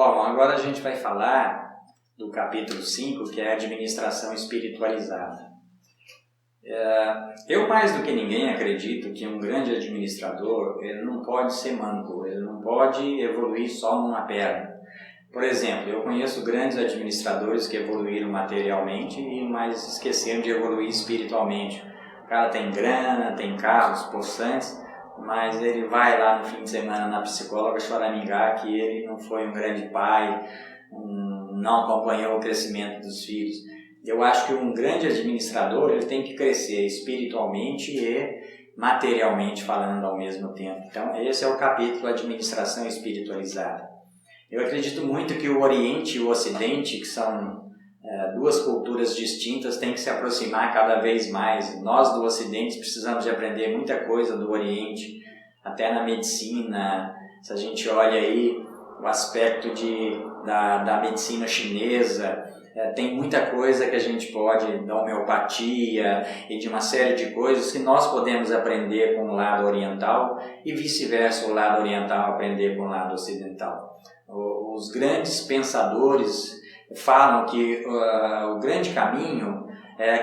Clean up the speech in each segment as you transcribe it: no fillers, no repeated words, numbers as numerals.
Bom, agora a gente vai falar do capítulo 5, que é a administração espiritualizada. Eu, mais do que ninguém, acredito que um grande administrador ele não pode ser manco, ele não pode evoluir só numa perna. Por exemplo, eu conheço grandes administradores que evoluíram materialmente, mas esqueceram de evoluir espiritualmente. O cara tem grana, tem carros possantes, mas ele vai lá no fim de semana na psicóloga choramingar que ele não foi um grande pai, não acompanhou o crescimento dos filhos. Eu acho que um grande administrador ele tem que crescer espiritualmente e materialmente falando ao mesmo tempo. Então esse é o capítulo Administração Espiritualizada. Eu acredito muito que o Oriente e o Ocidente, que são duas culturas distintas, têm que se aproximar cada vez mais. Nós do Ocidente precisamos de aprender muita coisa do Oriente, até na medicina. Se a gente olha aí o aspecto da medicina chinesa, tem muita coisa que a gente pode, da homeopatia e de uma série de coisas que nós podemos aprender com o lado oriental e vice-versa, o lado oriental aprender com o lado ocidental. Os grandes pensadores falam que o grande caminho é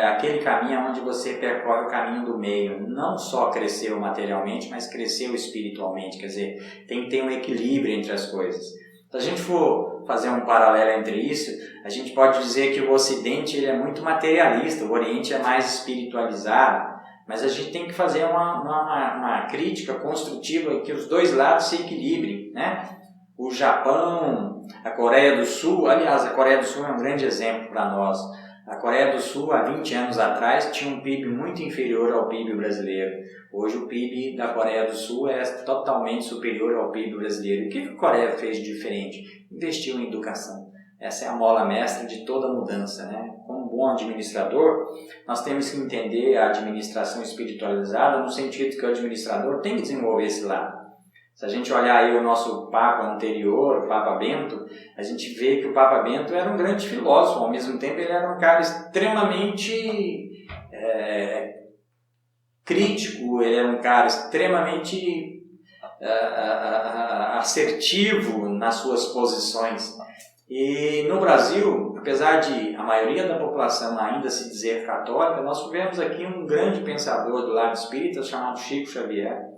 aquele caminho onde você percorre o caminho do meio. Não só cresceu materialmente, mas cresceu espiritualmente. Quer dizer, tem que ter um equilíbrio entre as coisas. Se a gente for fazer um paralelo entre isso, a gente pode dizer que o Ocidente ele é muito materialista, o Oriente é mais espiritualizado. Mas a gente tem que fazer uma crítica construtiva que os dois lados se equilibrem, né? O Japão, a Coreia do Sul, aliás, a Coreia do Sul é um grande exemplo para nós. A Coreia do Sul, há 20 anos atrás, tinha um PIB muito inferior ao PIB brasileiro. Hoje o PIB da Coreia do Sul é totalmente superior ao PIB brasileiro. O que a Coreia fez de diferente? Investiu em educação. Essa é a mola mestra de toda mudança, né? Como um bom administrador, nós temos que entender a administração espiritualizada no sentido que o administrador tem que desenvolver esse lado. Se a gente olhar aí o nosso Papa anterior, o Papa Bento, a gente vê que o Papa Bento era um grande filósofo, ao mesmo tempo ele era um cara extremamente crítico, ele era um cara extremamente assertivo nas suas posições. E no Brasil, apesar de a maioria da população ainda se dizer católica, nós tivemos aqui um grande pensador do lado espírita chamado Chico Xavier,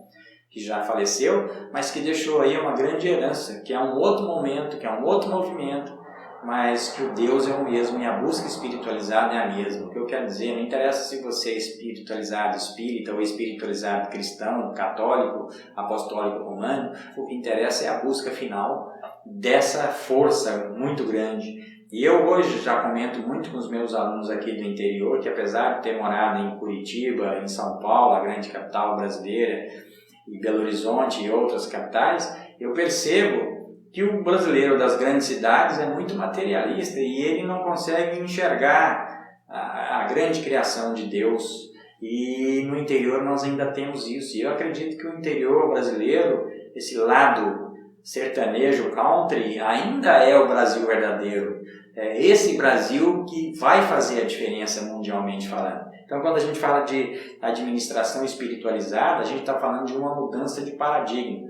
que já faleceu, mas que deixou aí uma grande herança, que é um outro momento, que é um outro movimento, mas que o Deus é o mesmo e a busca espiritualizada é a mesma. O que eu quero dizer, não interessa se você é espiritualizado espírita ou espiritualizado cristão, católico, apostólico romano, o que interessa é a busca final dessa força muito grande. E eu hoje já comento muito com os meus alunos aqui do interior, que apesar de ter morado em Curitiba, em São Paulo, a grande capital brasileira, e Belo Horizonte e outras capitais, eu percebo que o brasileiro das grandes cidades é muito materialista e ele não consegue enxergar a grande criação de Deus. E no interior nós ainda temos isso. E eu acredito que o interior brasileiro, esse lado sertanejo, country, ainda é o Brasil verdadeiro. É esse Brasil que vai fazer a diferença mundialmente falando. Então, quando a gente fala de administração espiritualizada, a gente está falando de uma mudança de paradigma.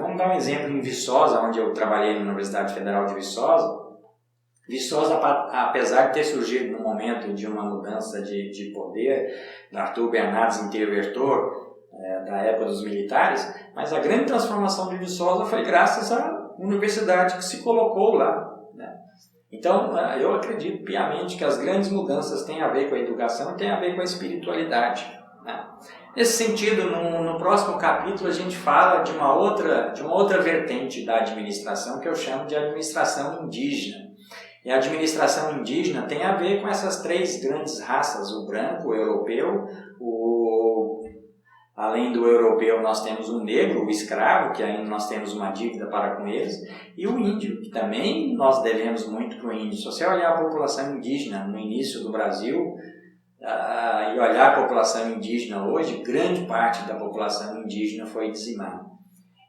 Vamos dar um exemplo em Viçosa, onde eu trabalhei na Universidade Federal de Viçosa. Viçosa, apesar de ter surgido no momento de uma mudança de poder, da Arthur Bernardes interventor, da época dos militares, mas a grande transformação de Viçosa foi graças à universidade que se colocou lá, né? Então, eu acredito piamente que as grandes mudanças têm a ver com a educação e têm a ver com a espiritualidade, né? Nesse sentido, no próximo capítulo, a gente fala de uma outra vertente da administração, que eu chamo de administração indígena. E a administração indígena tem a ver com essas três grandes raças, o branco, o europeu, além do europeu nós temos o negro, o escravo, que ainda nós temos uma dívida para com eles, e o índio, que também nós devemos muito para o índio. Se você olhar a população indígena no início do Brasil e olhar a população indígena hoje, grande parte da população indígena foi dizimada.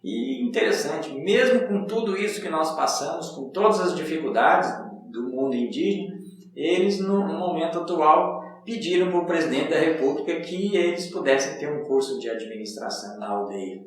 E interessante, mesmo com tudo isso que nós passamos, com todas as dificuldades do mundo indígena, eles no momento atual pediram para o presidente da República que eles pudessem ter um curso de administração na aldeia.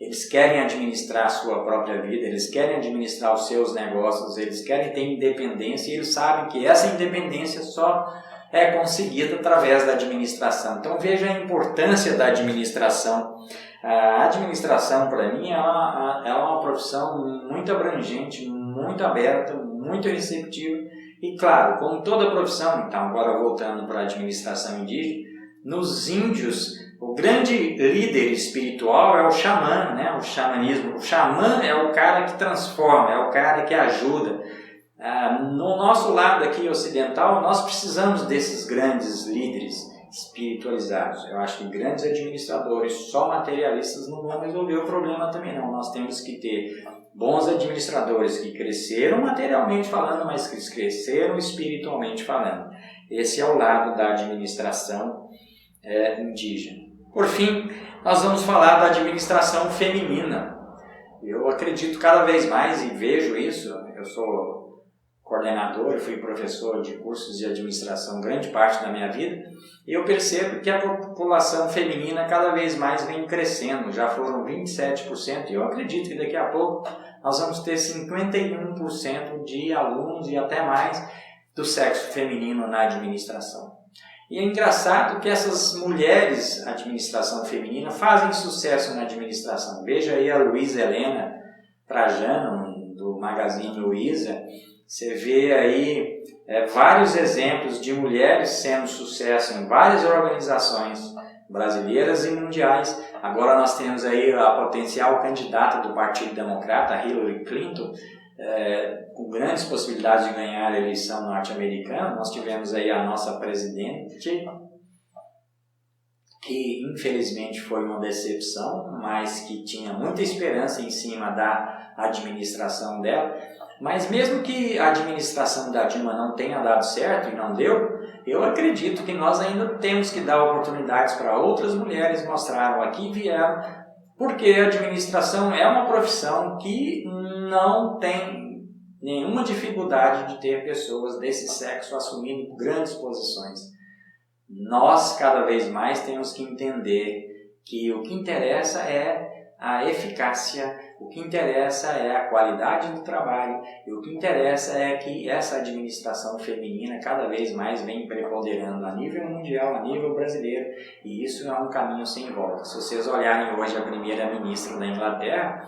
eles querem administrar a sua própria vida, eles querem administrar os seus negócios, eles querem ter independência e eles sabem que essa independência só é conseguida através da administração. Então veja a importância da administração. A administração, para mim, ela é uma profissão muito abrangente, muito aberta, muito receptiva e, claro, como toda profissão, então agora voltando para a administração indígena, nos índios, o grande líder espiritual é o xamã, né? O xamanismo. O xamã é o cara que transforma, é o cara que ajuda. No nosso lado aqui ocidental, nós precisamos desses grandes líderes espiritualizados. Eu acho que grandes administradores, só materialistas, não vão resolver o problema também não. Nós temos que ter bons administradores que cresceram materialmente falando, mas que cresceram espiritualmente falando. Esse é o lado da administração indígena. Por fim, nós vamos falar da administração feminina. Eu acredito cada vez mais e vejo isso. Eu sou coordenador, fui professor de cursos de administração grande parte da minha vida, e eu percebo que a população feminina cada vez mais vem crescendo, já foram 27%, e eu acredito que daqui a pouco nós vamos ter 51% de alunos e até mais do sexo feminino na administração. E é engraçado que essas mulheres, administração feminina, fazem sucesso na administração. Veja aí a Luísa Helena Trajano, do Magazine Luiza. Você vê aí vários exemplos de mulheres sendo sucesso em várias organizações brasileiras e mundiais. Agora nós temos aí a potencial candidata do Partido Democrata, Hillary Clinton, com grandes possibilidades de ganhar a eleição norte-americana. Nós tivemos aí a nossa presidente, que infelizmente foi uma decepção, mas que tinha muita esperança em cima da administração dela. Mas mesmo que a administração da Dilma não tenha dado certo e não deu, eu acredito que nós ainda temos que dar oportunidades para outras mulheres, mostraram aqui e vieram, porque a administração é uma profissão que não tem nenhuma dificuldade de ter pessoas desse sexo assumindo grandes posições. Nós, cada vez mais, temos que entender que o que interessa é a eficácia, o que interessa é a qualidade do trabalho e o que interessa é que essa administração feminina cada vez mais vem preponderando a nível mundial, a nível brasileiro, e isso é um caminho sem volta. Se vocês olharem hoje a primeira-ministra da Inglaterra,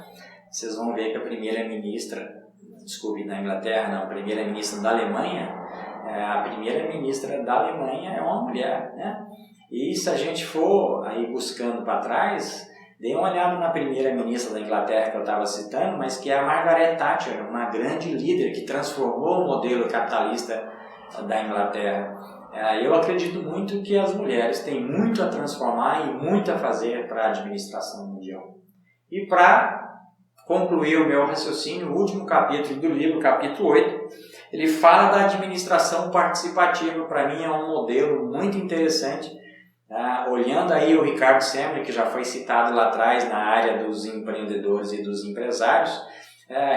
vocês vão ver que a primeira-ministra da Alemanha, a primeira-ministra da Alemanha é uma mulher, né? E se a gente for aí buscando para trás, dê uma olhada na primeira-ministra da Inglaterra que eu estava citando, mas que é a Margaret Thatcher, uma grande líder que transformou o modelo capitalista da Inglaterra. Eu acredito muito que as mulheres têm muito a transformar e muito a fazer para a administração mundial. E para concluir o meu raciocínio, o último capítulo do livro, capítulo 8, ele fala da administração participativa. Para mim é um modelo muito interessante. Olhando aí o Ricardo Semler, que já foi citado lá atrás na área dos empreendedores e dos empresários,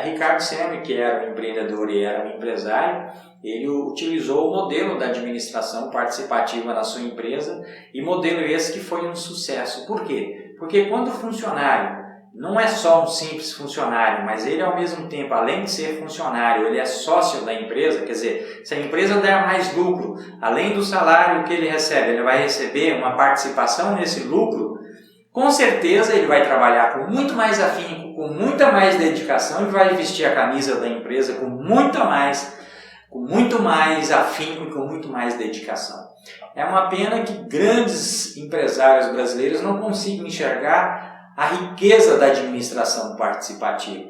Ricardo Semler, que era um empreendedor e era um empresário, ele utilizou o modelo da administração participativa na sua empresa, e modelo esse que foi um sucesso. Por quê? Porque quando o funcionário não é só um simples funcionário, mas ele ao mesmo tempo, além de ser funcionário, ele é sócio da empresa, quer dizer, se a empresa der mais lucro, além do salário que ele recebe, ele vai receber uma participação nesse lucro, com certeza ele vai trabalhar com muito mais afinco, com muita mais dedicação e vai vestir a camisa da empresa com muito mais afinco e com muito mais dedicação. É uma pena que grandes empresários brasileiros não consigam enxergar a riqueza da administração participativa.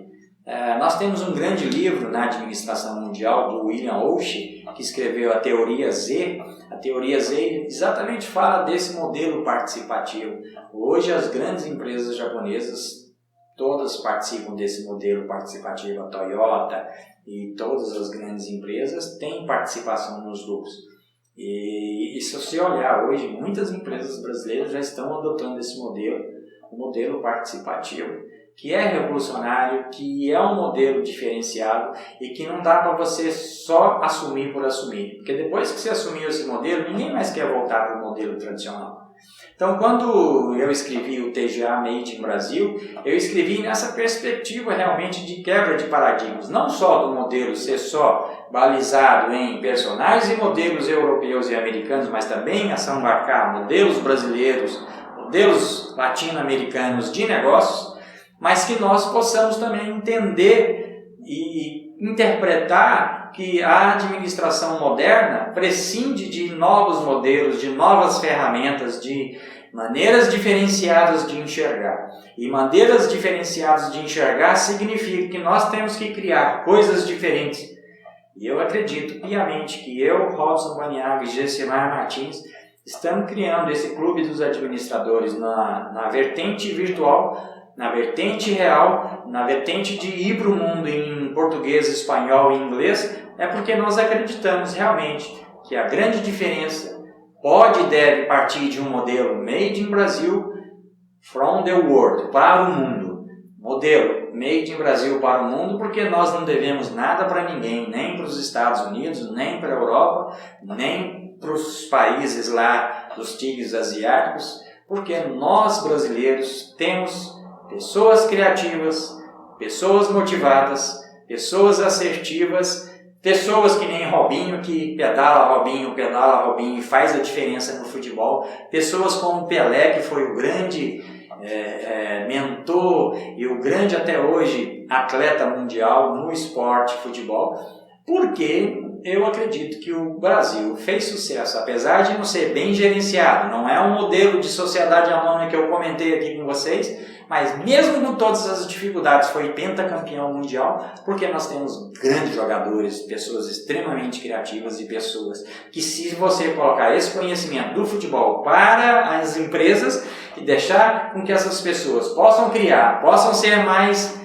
Nós temos um grande livro na administração mundial do William Walsh, que escreveu a Teoria Z. A Teoria Z exatamente fala desse modelo participativo. Hoje as grandes empresas japonesas todas participam desse modelo participativo. A Toyota e todas as grandes empresas têm participação nos lucros. E se você olhar hoje, muitas empresas brasileiras já estão adotando esse modelo, o modelo participativo, que é revolucionário, que é um modelo diferenciado e que não dá para você só assumir por assumir. Porque depois que você assumiu esse modelo, ninguém mais quer voltar para o modelo tradicional. Então, quando eu escrevi o TGA Made in Brasil, eu escrevi nessa perspectiva realmente de quebra de paradigmas, não só do modelo ser só balizado em personagens e modelos europeus e americanos, mas também a São embarcar modelos brasileiros, modelos latino-americanos de negócios, mas que nós possamos também entender e interpretar que a administração moderna prescinde de novos modelos, de novas ferramentas, de maneiras diferenciadas de enxergar. E maneiras diferenciadas de enxergar significa que nós temos que criar coisas diferentes. E eu acredito piamente que eu, Robson Baniaga e Gessimar Martins estamos criando esse clube dos administradores na vertente virtual, na vertente real, na vertente de ir para o mundo em português, espanhol e inglês, é porque nós acreditamos realmente que a grande diferença pode e deve partir de um modelo Made in Brasil from the world, para o mundo. Modelo Made in Brasil para o mundo, porque nós não devemos nada para ninguém, nem para os Estados Unidos, nem para a Europa, nem para os países lá dos tigres asiáticos, porque nós brasileiros temos pessoas criativas, pessoas motivadas, pessoas assertivas, pessoas que nem Robinho, que pedala Robinho e faz a diferença no futebol, pessoas como Pelé, que foi o grande mentor e o grande até hoje atleta mundial no esporte futebol, porque eu acredito que o Brasil fez sucesso, apesar de não ser bem gerenciado, não é um modelo de sociedade anônima que eu comentei aqui com vocês, mas mesmo com todas as dificuldades foi pentacampeão mundial, porque nós temos grandes jogadores, pessoas extremamente criativas e pessoas que, se você colocar esse conhecimento do futebol para as empresas e deixar com que essas pessoas possam criar, possam ser mais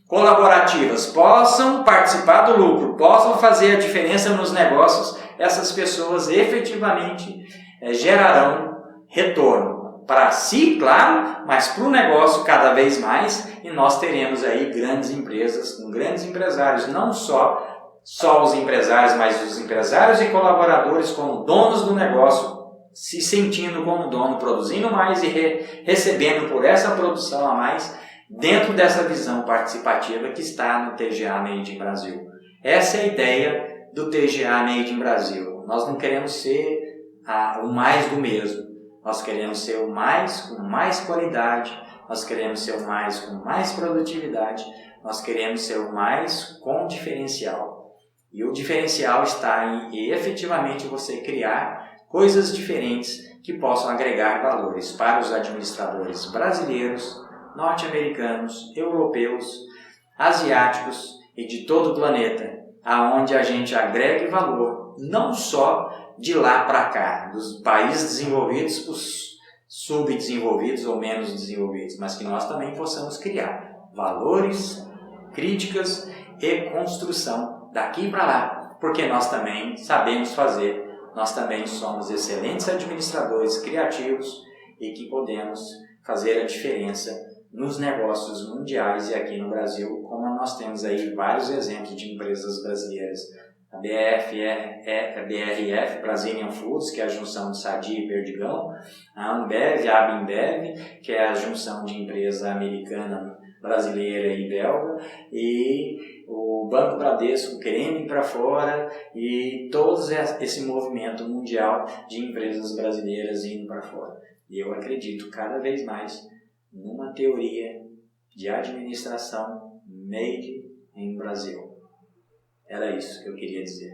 colaborativas, possam participar do lucro, possam fazer a diferença nos negócios, essas pessoas efetivamente gerarão retorno para si, claro, mas para o negócio cada vez mais, e nós teremos aí grandes empresas com grandes empresários, não só os empresários, mas os empresários e colaboradores como donos do negócio, se sentindo como dono, produzindo mais e recebendo por essa produção a mais, dentro dessa visão participativa que está no TGA Made in Brasil. Essa é a ideia do TGA Made in Brasil. Nós não queremos ser o mais do mesmo. Nós queremos ser o mais com mais qualidade, nós queremos ser o mais com mais produtividade, nós queremos ser o mais com diferencial. E o diferencial está em efetivamente você criar coisas diferentes que possam agregar valores para os administradores brasileiros, norte-americanos, europeus, asiáticos e de todo o planeta, aonde a gente agregue valor, não só de lá para cá, dos países desenvolvidos para os subdesenvolvidos ou menos desenvolvidos, mas que nós também possamos criar valores, críticas e construção daqui para lá, porque nós também sabemos fazer, nós também somos excelentes administradores criativos e que podemos fazer a diferença nos negócios mundiais e aqui no Brasil, como nós temos aí vários exemplos de empresas brasileiras. A BRF, Brazilian Foods, que é a junção de Sadia e Perdigão, a Ambev, a Abinbev, que é a junção de empresa americana, brasileira e belga, e o Banco Bradesco querendo ir para fora, e todo esse movimento mundial de empresas brasileiras indo para fora. E eu acredito cada vez mais numa teoria de administração made in Brasil. Era isso que eu queria dizer.